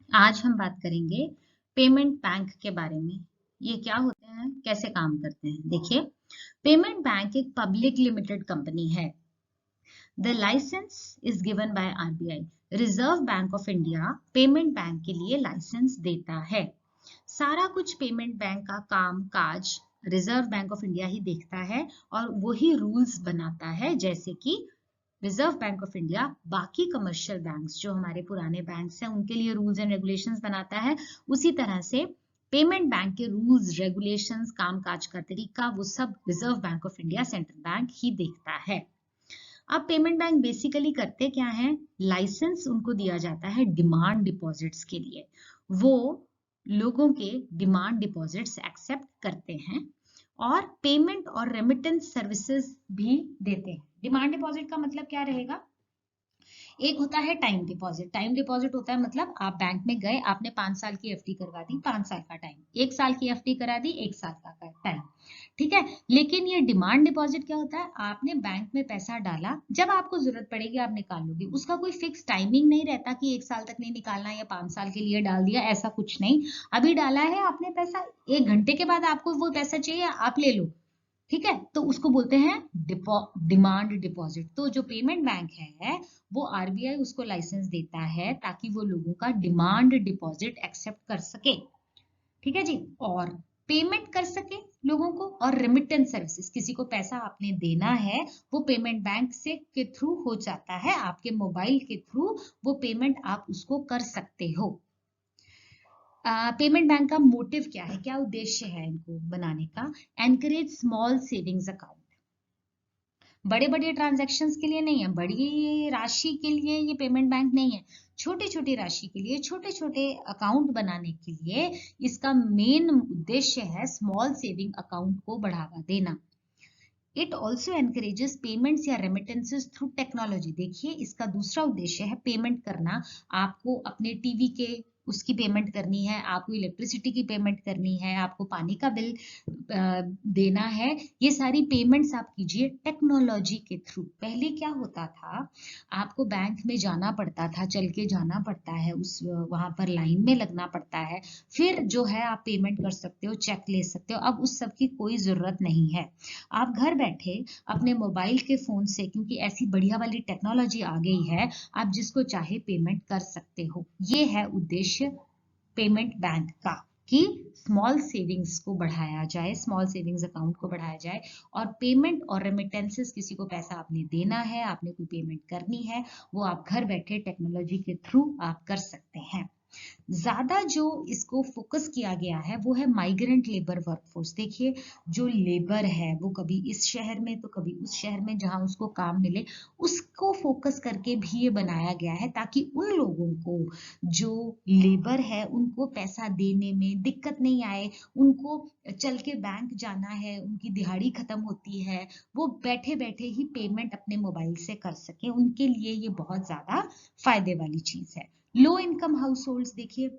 आज हम बात करेंगे पेमेंट बैंक के बारे में। ये क्या होते हैं, कैसे काम करते हैं। देखिए, पेमेंट बैंक एक पब्लिक लिमिटेड कंपनी है। The licence is given by RBI. Reserve bank of India payment bank के लिए लाइसेंस देता है। सारा कुछ पेमेंट बैंक का काम काज रिजर्व बैंक ऑफ इंडिया ही देखता है और वही रूल्स बनाता है। जैसे कि रिजर्व बैंक ऑफ इंडिया बाकी कमर्शियल बैंक्स जो हमारे पुराने बैंक्स हैं उनके लिए रूल्स एंड रेगुलेशंस बनाता है, उसी तरह से पेमेंट बैंक के रूल्स रेगुलेशंस कामकाज का तरीका वो सब reserve bank of India central bank ही देखता है। अब पेमेंट बैंक बेसिकली करते क्या हैं, लाइसेंस उनको दिया जाता है डिमांड डिपॉजिट्स के लिए। वो लोगों के डिमांड डिपॉजिट्स एक्सेप्ट करते हैं और पेमेंट और रेमिटेंस सर्विसेज भी देते हैं। डिमांड डिपॉजिट का मतलब क्या रहेगा, एक होता है टाइम डिपॉजिट। टाइम डिपॉजिट होता है मतलब आप बैंक में गए, आपने 5 साल की एफडी करवा दी, 5 साल का टाइम, 1 साल की एफडी करा दी, 1 साल का टाइम। ठीक है, लेकिन ये डिमांड डिपॉजिट क्या होता है, आपने बैंक में पैसा डाला, जब आपको जरूरत पड़ेगी आप निकाल लोगे। उसका कोई फिक्स टाइमिंग नहीं रहता कि 1 साल तक नहीं निकालना या 5 साल के लिए डाल दिया, ऐसा कुछ नहीं। अभी डाला है आपने पैसा, 1 घंटे के बाद आपको वो पैसा चाहिए, आप ले लो। ठीक है, तो उसको बोलते हैं डिमांड डिपॉजिट। तो जो पेमेंट बैंक है वो आरबीआई उसको लाइसेंस देता है ताकि वो लोगों का डिमांड डिपॉजिट एक्सेप्ट कर सके। ठीक है जी, और पेमेंट कर सके लोगों को, और रेमिटेंस सर्विसेज, किसी को पैसा आपने देना है वो पेमेंट बैंक से के थ्रू हो जाता है, आपके मोबाइल के थ्रू वो पेमेंट आप उसको कर सकते हो। पेमेंट बैंक का मोटिव क्या है, क्या उद्देश्य है इनको बनाने का, एनकरेज स्मॉल सेविंग्स अकाउंट। बड़े बड़े ट्रांजैक्शंस के लिए नहीं है, बड़ी राशि के लिए ये पेमेंट बैंक नहीं है, छोटी छोटी राशि के लिए, छोटे छोटे अकाउंट बनाने के लिए इसका मेन उद्देश्य है स्मॉल सेविंग अकाउंट को बढ़ावा देना। इट ऑल्सो एनकरेजेस पेमेंट्स या रेमिटेंसेस थ्रू टेक्नोलॉजी। देखिए, इसका दूसरा उद्देश्य है पेमेंट करना। आपको अपने टीवी के उसकी पेमेंट करनी है, आपको इलेक्ट्रिसिटी की पेमेंट करनी है, आपको पानी का बिल देना है, ये सारी पेमेंट्स आप कीजिए टेक्नोलॉजी के थ्रू। पहले क्या होता था, आपको बैंक में जाना पड़ता था, चल के जाना पड़ता है, उस वहां पर लाइन में लगना पड़ता है, फिर जो है आप पेमेंट कर सकते हो, चेक ले सकते हो। अब उस सब की कोई जरूरत नहीं है। आप घर बैठे अपने मोबाइल के फोन से, क्योंकि ऐसी बढ़िया वाली टेक्नोलॉजी आ गई है, आप जिसको चाहे पेमेंट कर सकते हो। ये है उद्देश्य पेमेंट बैंक का, कि स्मॉल सेविंग्स को बढ़ाया जाए, स्मॉल सेविंग्स अकाउंट को बढ़ाया जाए, और पेमेंट और रेमिटेंसेस, किसी को पैसा आपने देना है, आपने कोई पेमेंट करनी है, वो आप घर बैठे टेक्नोलॉजी के थ्रू आप कर सकते हैं। ज्यादा जो इसको फोकस किया गया है वो है माइग्रेंट लेबर वर्कफोर्स। देखिए, जो लेबर है वो कभी इस शहर में तो कभी उस शहर में, जहां उसको काम मिले उसको फोकस करके भी ये बनाया गया है, ताकि उन लोगों को जो लेबर है उनको पैसा देने में दिक्कत नहीं आए। उनको चल के बैंक जाना है, उनकी दिहाड़ी खत्म होती है, वो बैठे बैठे ही पेमेंट अपने मोबाइल से कर सके, उनके लिए ये बहुत ज्यादा फायदे वाली चीज है। लो इनकम हाउस होल्ड, देखिए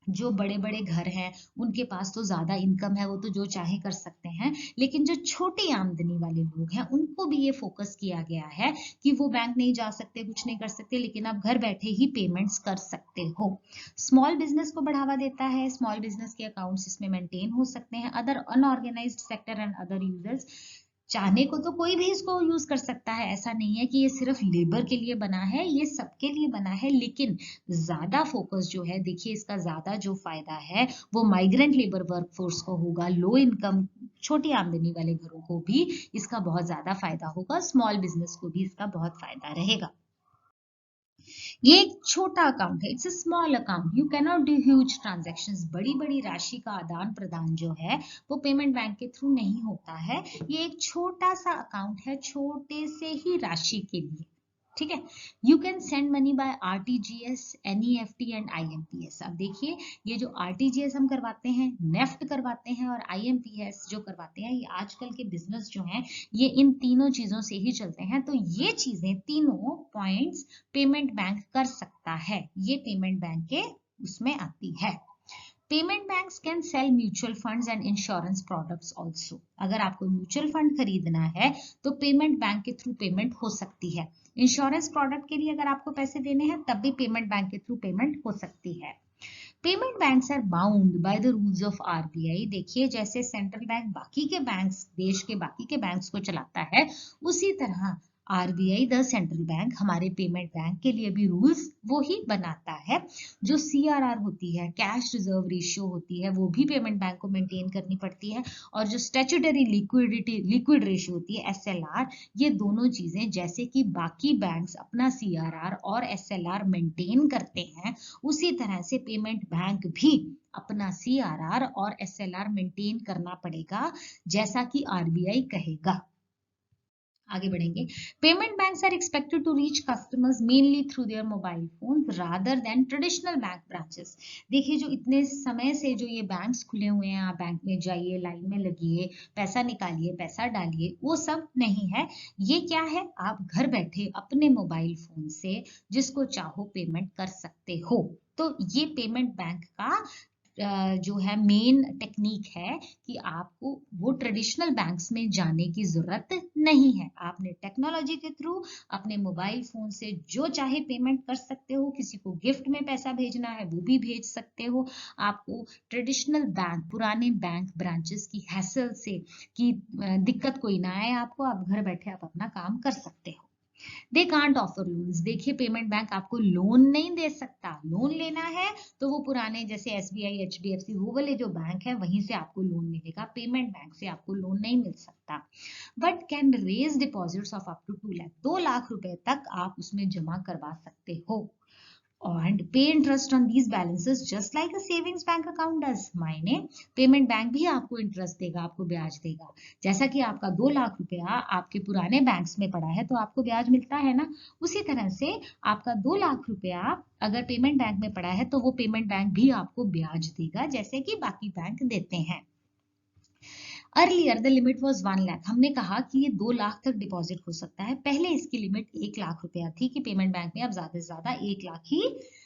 जो बड़े बड़े घर हैं उनके पास तो ज्यादा इनकम है, वो तो जो चाहे कर सकते हैं, लेकिन जो छोटी आमदनी वाले लोग हैं उनको भी ये फोकस किया गया है कि वो बैंक नहीं जा सकते, कुछ नहीं कर सकते, लेकिन आप घर बैठे ही पेमेंट्स कर सकते हो। स्मॉल बिजनेस को बढ़ावा देता है, स्मॉल बिजनेस के अकाउंट्स इसमें मेंटेन हो सकते हैं। Other unorganised sector and other users, चाहने को तो कोई भी इसको यूज कर सकता है, ऐसा नहीं है कि ये सिर्फ लेबर के लिए बना है, ये सबके लिए बना है, लेकिन ज्यादा फोकस जो है, देखिए इसका ज्यादा जो फायदा है वो माइग्रेंट लेबर वर्कफोर्स को होगा, लो इनकम छोटी आमदनी वाले घरों को भी इसका बहुत ज्यादा फायदा होगा, स्मॉल बिजनेस को भी इसका बहुत फायदा रहेगा। ये एक छोटा अकाउंट है, it's a small account, you can not do huge transactions. बड़ी बड़ी राशि का आदान प्रदान जो है वो पेमेंट बैंक के थ्रू नहीं होता है। ये एक छोटा सा अकाउंट है, छोटे से ही राशि के लिए। ठीक है, you can send money by RTGS, NEFT and IMPS. अब देखिए, ये जो आरटीजीएस हम करवाते हैं, नेफ्ट करवाते हैं, और आईएमपीएस जो करवाते हैं, ये आजकल के बिजनेस जो हैं ये इन तीनों चीजों से ही चलते हैं। तो ये चीजें तीनों पॉइंट्स पेमेंट बैंक कर सकता है, ये पेमेंट बैंक के उसमें आती है। Payment banks can sell mutual funds and insurance products also. अगर आपको म्यूचुअल फंड खरीदना है तो पेमेंट बैंक के थ्रू पेमेंट हो सकती है। इंश्योरेंस प्रोडक्ट के लिए अगर आपको पैसे देने हैं तब भी पेमेंट बैंक के थ्रू पेमेंट हो सकती है। Payment banks are bound by the rules of RBI. देखिए जैसे सेंट्रल बैंक बाकी के बैंक्स, देश के बाकी के बैंक्स को चलाता है, उसी तरह आरबीआई द सेंट्रल बैंक हमारे पेमेंट बैंक के लिए भी रूल्स वो ही बनाता है। जो सीआरआर होती है, कैश रिजर्व रेशियो होती है, वो भी पेमेंट बैंक को मेंटेन करनी पड़ती है। और जो स्टैट्यूटरी लिक्विड रेशियो होती है, एसएलआर, ये दोनों चीजें जैसे कि बाकी बैंक्स अपना सीआरआर और एसएलआर मेंटेन करते हैं, उसी तरह से पेमेंट बैंक भी अपना सीआरआर और एसएलआर मेंटेन करना पड़ेगा, जैसा कि आरबीआई कहेगा। आगे बढ़ेंगे। Payment banks are expected to reach customers mainly through their mobile phone rather than traditional bank branches. देखिए जो इतने समय से जो ये बैंक्स खुले हुए हैं, आप बैंक में जाइए, लाइन में लगिए, पैसा निकालिए, पैसा डालिए, वो सब नहीं है। ये क्या है, आप घर बैठे अपने मोबाइल फोन से जिसको चाहो पेमेंट कर सकते हो। तो ये पेमेंट बैंक का जो है मेन टेक्निक है कि आपको वो ट्रेडिशनल बैंक्स में जाने की जरूरत नहीं है। आपने टेक्नोलॉजी के थ्रू अपने मोबाइल फोन से जो चाहे पेमेंट कर सकते हो। किसी को गिफ्ट में पैसा भेजना है वो भी भेज सकते हो। आपको ट्रेडिशनल बैंक, पुराने बैंक ब्रांचेस की हैसल से की दिक्कत कोई ना आए आपको। आप घर बैठे आप अपना काम कर सकते हो। They can't offer loans. देखिए पेमेंट बैंक आपको लोन नहीं दे सकता। लोन लेना है तो वो पुराने जैसे एसबीआई, एचडीएफसी, वो वाले जो बैंक है वहीं से आपको लोन मिलेगा। पेमेंट बैंक से आपको लोन नहीं मिल सकता। But can raise deposits of up to 2 lakh. 2 lakh रुपए तक आप उसमें जमा करवा सकते हो। and pay interest on these balances just like a savings bank account does। मायने पेमेंट बैंक भी आपको इंटरेस्ट देगा, आपको ब्याज देगा। जैसा कि आपका 2 लाख रुपया आपके पुराने बैंक्स में पड़ा है तो आपको ब्याज मिलता है ना, उसी तरह से आपका 2 लाख रुपया अगर पेमेंट बैंक में पड़ा है तो वो पेमेंट बैंक भी आपको ब्याज देगा, जैसे कि बाकी बैंक देते हैं। Earlier the limit was 1 lakh. हमने कहा कि ये 2 लाख तक डिपॉजिट हो सकता है। पहले इसकी लिमिट 1 लाख रुपया थी कि पेमेंट बैंक में आप ज्यादा से ज्यादा 1 लाख ही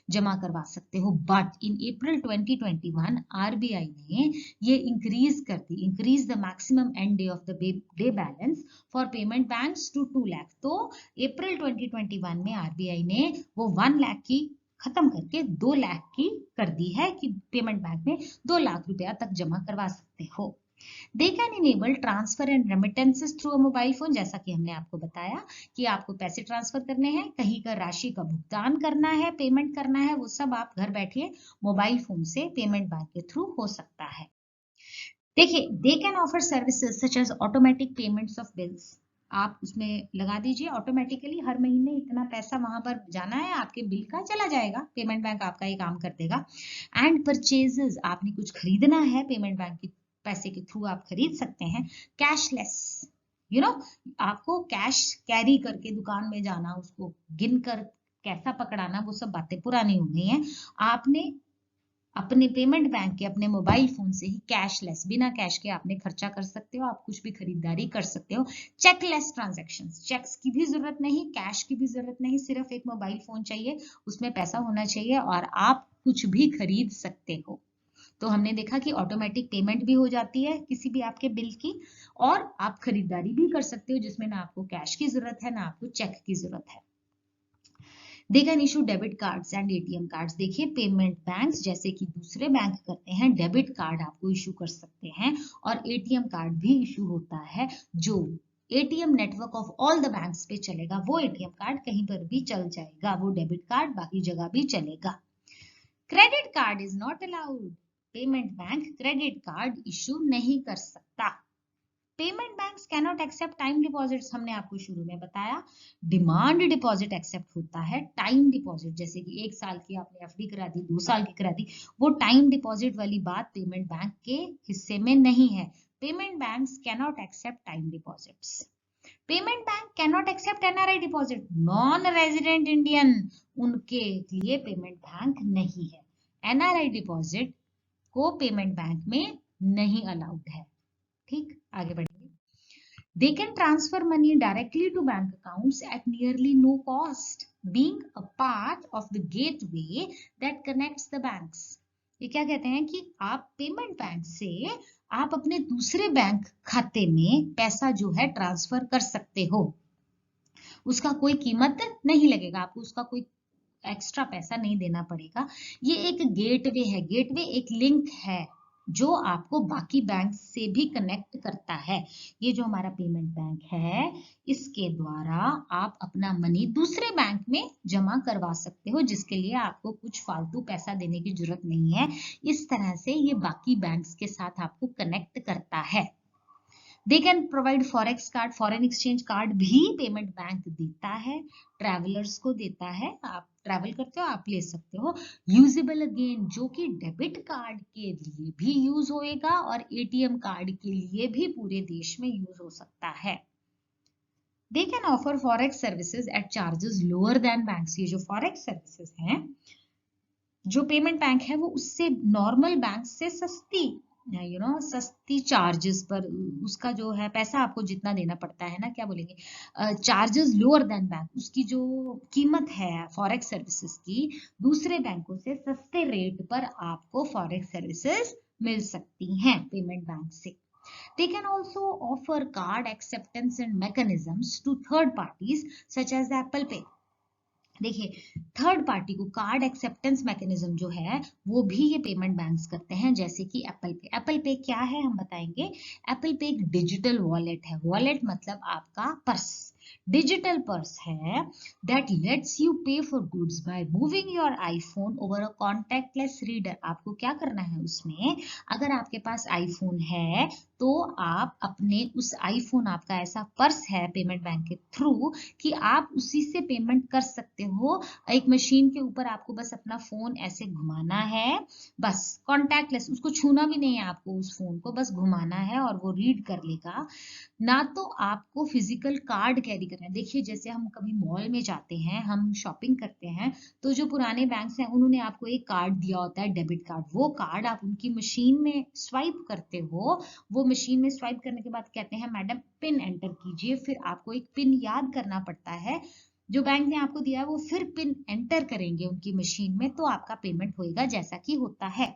जमा करवा सकते हो। बट इन अप्रैल 2021 आरबीआई ने ये increase the maximum end day of the day balance for payment banks to 2 lakh. तो अप्रैल 2021 में आरबीआई ने वो 1 लाख की खत्म करके 2 लाख की कर दी है कि पेमेंट बैंक में 2 लाख रुपया तक जमा करवा सकते हो। They can enable transfer and remittances through a mobile phone. जैसा कि हमने आपको बताया कि आपको पैसे ट्रांसफर करने हैं, कहीं का राशि का भुगतान करना है, पेमेंट करना है, वो सब आप घर बैठे मोबाइल फोन से पेमेंट बैंक के थ्रू हो सकता है। देखिए they can offer services such as automatic payments of bills. आप उसमें लगा दीजिए ऑटोमेटिकली हर महीने इतना पैसा वहां पर जाना है, आपके बिल का चला जाएगा, पेमेंट बैंक आपका ये काम कर देगा। एंड परचेजेस, आपने कुछ खरीदना है, पेमेंट बैंक की पैसे के थ्रू आप खरीद सकते हैं। कैशलेस, आपको कैश कैरी करके दुकान में जाना, उसको गिन कर कैसा पकड़ाना, वो सब बातें पुरानी हो गई हैं। आपने अपने पेमेंट बैंक के अपने मोबाइल फोन से ही कैशलेस, बिना कैश के आपने खर्चा कर सकते हो, आप कुछ भी खरीदारी कर सकते हो। चेकलेस ट्रांजैक्शंस, चेक्स की भी जरूरत नहीं, कैश की भी जरूरत नहीं, सिर्फ एक मोबाइल फोन चाहिए, उसमें पैसा होना चाहिए और आप कुछ भी खरीद सकते हो। तो हमने देखा कि ऑटोमेटिक पेमेंट भी हो जाती है किसी भी आपके बिल की, और आप खरीदारी भी कर सकते हो जिसमें ना आपको कैश की जरूरत है ना आपको चेक की जरूरत है। They can issue debit cards and ATM cards. देखिए पेमेंट बैंक्स जैसे कि दूसरे बैंक करते हैं, डेबिट कार्ड आपको इशू कर सकते हैं और एटीएम कार्ड भी इशू होता है। जो ATM network of all the banks पे चलेगा वो एटीएम कार्ड कहीं पर भी चल जाएगा, वो डेबिट कार्ड बाकी जगह भी चलेगा। Credit card is not allowed. Payment bank credit card issue नहीं कर सकता। Payment banks cannot accept time deposits. हमने आपको शुरू में बताया डिमांड डिपॉजिट एक्सेप्ट होता है, टाइम डिपॉजिट जैसे कि 1 साल की आपने एफडी करा दी, 2 साल की करा दी, वो टाइम डिपॉजिट वाली बात पेमेंट बैंक के हिस्से में नहीं है। Payment banks cannot accept time deposits. Payment bank cannot accept NRI deposit, non resident Indian, उनके लिए पेमेंट बैंक नहीं है। एनआरआई डिपॉजिट को पेमेंट बैंक में नहीं अलाउड है। ठीक, आगे बढ़िए। They can transfer money directly to bank accounts at nearly no cost, being a part of the gateway that connects the banks। ये क्या कहते हैं कि आप पेमेंट बैंक से आप अपने दूसरे बैंक खाते में पैसा जो है ट्रांसफर कर सकते हो, उसका कोई कीमत नहीं लगेगा, आपको उसका कोई एक्स्ट्रा पैसा नहीं देना पड़ेगा। ये एक गेटवे है, गेटवे एक लिंक है जो आपको बाकी बैंक से भी कनेक्ट करता है। ये जो हमारा पेमेंट बैंक है, इसके द्वारा आप अपना मनी दूसरे बैंक में जमा करवा सकते हो, जिसके लिए आपको कुछ फालतू पैसा देने की जरूरत नहीं है। इस तरह से ये बाकी बैंक्स के साथ आपको कनेक्ट करता है। They can provide forex card, foreign exchange card भी पेमेंट बैंक देता है, ट्रैवलर्स को देता है। आप ट्रैवल करते हो, आप ले सकते हो। यूजेबल अगेन, जो कि डेबिट कार्ड के लिए भी यूज होएगा और एटीएम कार्ड के लिए भी पूरे देश में यूज हो सकता है। दे can offer forex services at charges lower than banks. ये जो फॉरेक्स सर्विसेज हैं, जो पेमेंट बैंक है, वो उससे नॉर्मल बैंक से सस्ती सस्ती चार्जेस पर, उसका जो है पैसा आपको जितना देना पड़ता है ना, क्या बोलेंगे, चार्जेस लोअर देन बैंक, उसकी जो कीमत है फॉरेक्स सर्विसेज की, दूसरे बैंकों से सस्ते रेट पर आपको फॉरेक्स सर्विसेज मिल सकती हैं पेमेंट बैंक से। They can also offer card acceptance and mechanisms to third parties such as the Apple Pay. देखिए, थर्ड पार्टी को कार्ड एक्सेप्टेंस मैकेनिज्म जो है वो भी ये पेमेंट बैंक्स करते हैं, जैसे कि एप्पल पे। एप्पल पे क्या है हम बताएंगे। एप्पल पे एक डिजिटल वॉलेट है। वॉलेट मतलब आपका पर्स, डिजिटल पर्स है दैट लेट्स यू पे for goods by moving your iPhone over a contact lens reader. आपको क्या करना है उसमें, अगर आपके पास आईफोन है तो आप अपने उस आईफोन, आपका ऐसा पर्स है पेमेंट बैंक के थ्रू कि आप उसी से पेमेंट कर सकते हो। एक मशीन के ऊपर आपको बस अपना फोन ऐसे घुमाना है, बस कॉन्टैक्टलेस, उसको छूना भी नहीं है आपको, उस फोन को बस घुमाना है और वो रीड कर लेगा। ना तो आपको फिजिकल कार्ड कैरी करना है। देखिए, जैसे हम कभी मॉल में जाते हैं, हम शॉपिंग करते हैं, तो जो पुराने बैंक्स हैं उन्होंने आपको एक कार्ड दिया होता है, डेबिट कार्ड। वो कार्ड आप उनकी मशीन में स्वाइप करते हो, वो मशीन में स्वाइप करने के बाद कहते हैं मैडम पिन एंटर कीजिए, फिर आपको एक पिन याद करना पड़ता है जो बैंक ने आपको दिया है, वो फिर पिन एंटर करेंगे उनकी मशीन में, तो आपका पेमेंट होएगा जैसा कि होता है।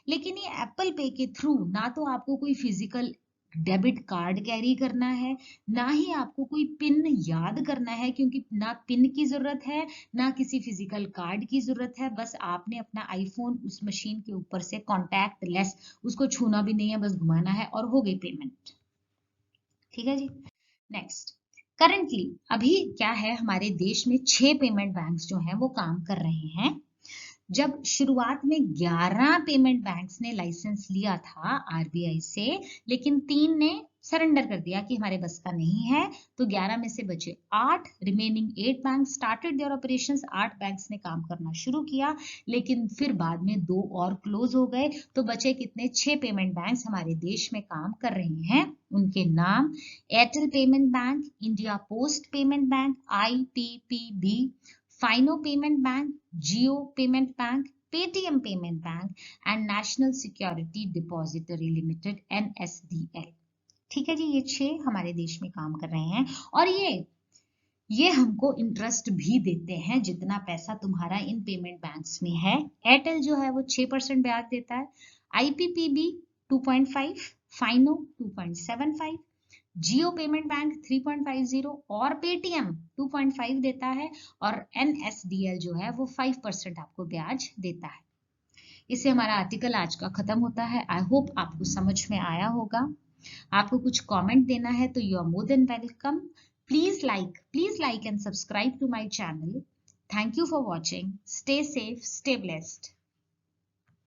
लेकिन ये एप्पल पे के थ्रू ना तो आपको कोई फिजिकल डेबिट कार्ड कैरी करना है, ना ही आपको कोई पिन याद करना है, क्योंकि ना पिन की जरूरत है ना किसी फिजिकल कार्ड की जरूरत है। बस आपने अपना आईफोन उस मशीन के ऊपर से कॉन्टैक्ट लेस, उसको छूना भी नहीं है, बस घुमाना है और हो गई पेमेंट। ठीक है जी। नेक्स्ट, करंटली अभी क्या है, हमारे देश में 6 पेमेंट बैंक्स जो हैं वो काम कर रहे हैं। जब शुरुआत में 11 पेमेंट बैंक्स ने लाइसेंस लिया था आरबीआई से, लेकिन 3 ने सरेंडर कर दिया कि हमारे बस का नहीं है, तो 11 में से बचे 8। Remaining 8 bank started their operations. 8 banks ने काम करना शुरू किया, लेकिन फिर बाद में 2 और क्लोज हो गए, तो बचे कितने, 6 पेमेंट बैंक्स हमारे देश में काम कर रहे हैं। उनके नाम, Airtel payment bank, India post payment bank, IPPB, Fino payment bank, Jio payment bank, Paytm payment bank and national security depository limited NSDL। ठीक है जी, ये 6 हमारे देश में काम कर रहे हैं और ये हमको इंटरेस्ट भी देते हैं जितना पैसा तुम्हारा इन पेमेंट बैंक्स में है। एयरटेल जो है वो 6% ब्याज देता है, आईपीपीबी 2.5, फाइनो 2.75, जियो पेमेंट बैंक 3.50 और पेटीएम 2.5 देता है, और NSDL जो है वो 5% आपको ब्याज देता है। इससे हमारा आर्टिकल आज का खत्म होता है। आई होप आपको समझ में आया होगा। आपको कुछ कमेंट देना है तो you are more than welcome. Please like and subscribe to my channel. Thank you for watching. Stay safe, stay blessed.